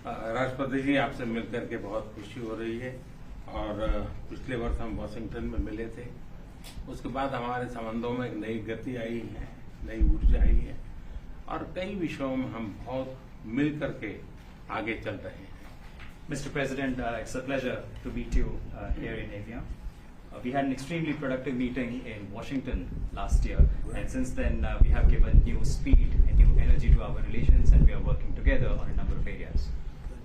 राष्ट्रपति जी, आपसे मिलकर के बहुत खुशी हो रही है और पिछले वर्ष हम वाशिंगटन में मिले थे। उसके बाद हमारे संबंधों में एक नई गति आई है, नई ऊर्जा आई है और कई विषयों में हम बहुत मिल करके आगे चल रहे हैं। Mr. President, it's a pleasure to meet you here in Avia. We had an extremely productive meeting in Washington last year, and since then we have given new speed and new energy to our relations, and we are working together on a number of areas.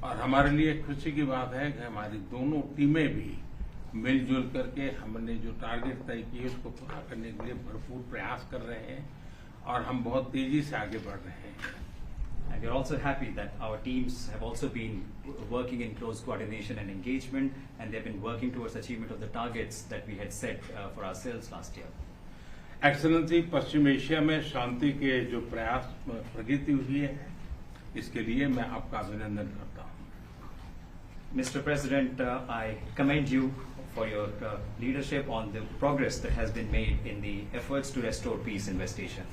और हमारे लिए खुशी की बात है कि हमारी दोनों टीमें भी मिलजुल करके हमने जो टारगेट तय किए उसको पूरा करने के लिए भरपूर प्रयास कर रहे हैं और हम बहुत तेजी से आगे बढ़ रहे हैं। And we are also happy that our teams have also been working in close coordination and engagement, and they have been working towards achievement of the targets that we had set for ourselves last year. Excellency, Paschim Asia में शांति के जो प्रयास प्रगति हुई है, इसके लिए मैं आपका अभिनंदन करता हूं। Mr. President, I commend you for your leadership on the progress that has been made in the efforts to restore peace in West Asia.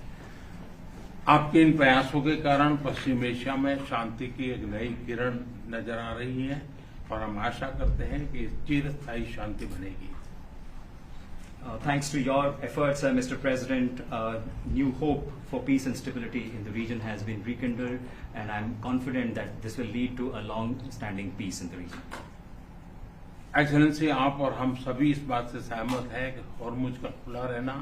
आपके इन प्रयासों के कारण पश्चिम एशिया में शांति की एक नई किरण नजर आ रही है और हम आशा करते हैं कि चिरस्थायी शांति बनेगी। Thanks to your efforts, Mr. President, new hope for peace and stability in the region has been rekindled, and I'm confident that this will lead to a long-standing peace in the region. Excellency, आप और हम सभी इस बात से सहमत हैं कि हॉर्मुज का खुला रहना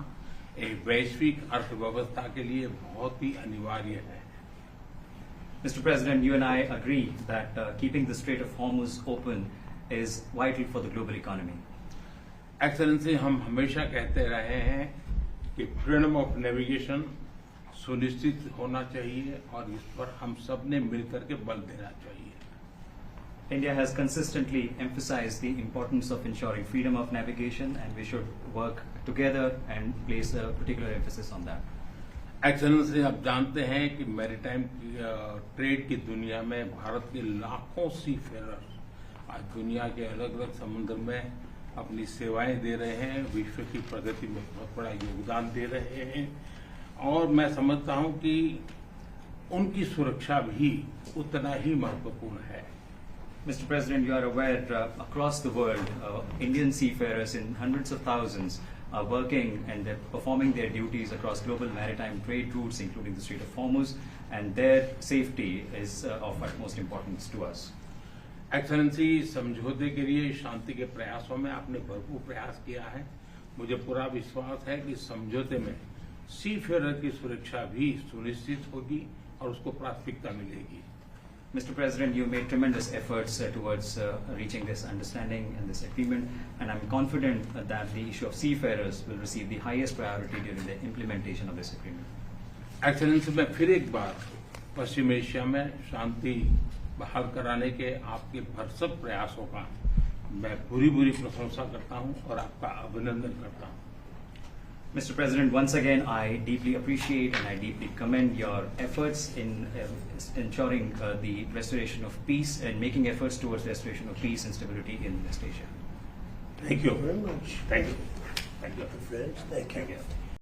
एक वैश्विक अर्थव्यवस्था के लिए बहुत ही अनिवार्य है। Mr. President, you and I agree that keeping the Strait of Hormuz open is vital for the global economy. Excellency, हम हमेशा कहते रहे हैं कि फ्रीडम ऑफ नेविगेशन सुनिश्चित होना चाहिए और इस पर हम सब ने मिलकर के बल देना चाहिए। India has consistently emphasized the importance of ensuring freedom of navigation, and we should work together and place a particular emphasis on that. Excellency, आप जानते हैं कि मैरीटाइम ट्रेड की दुनिया में भारत के लाखों सी फेरर्स आज दुनिया के अलग अलग समुद्र में अपनी सेवाएं दे रहे हैं, विश्व की प्रगति में बहुत बड़ा योगदान दे रहे हैं और मैं समझता हूं कि उनकी सुरक्षा भी उतना ही महत्वपूर्ण है। Mr. President, you are aware across the world, Indian seafarers in hundreds of thousands are working and they're performing their duties across global maritime trade routes, including the Strait of Hormuz, and their safety is of utmost importance to us. Excellency, समझौते के लिए शांति के प्रयासों में आपने भरपूर प्रयास किया है। मुझे पूरा विश्वास है कि समझौते में सीफेरर की सुरक्षा भी सुनिश्चित होगी और उसको प्राथमिकता मिलेगी। Mr. President, you made tremendous efforts towards reaching this understanding and this agreement, and I'm confident that the issue of seafarers will receive the highest priority during the implementation of this agreement. Excellency, मैं फिर एक बार पश्चिम Asia में शांति बहाल कराने के आपके भरसक प्रयासों का मैं पूरी प्रशंसा करता हूं और आपका अभिनंदन करता हूं। Mr. President, once again, I deeply appreciate and I deeply commend your efforts in ensuring the restoration of peace and making efforts towards restoration of peace and stability in West Asia. Thank you very much. Thank you. Thank you. Friends, thank you.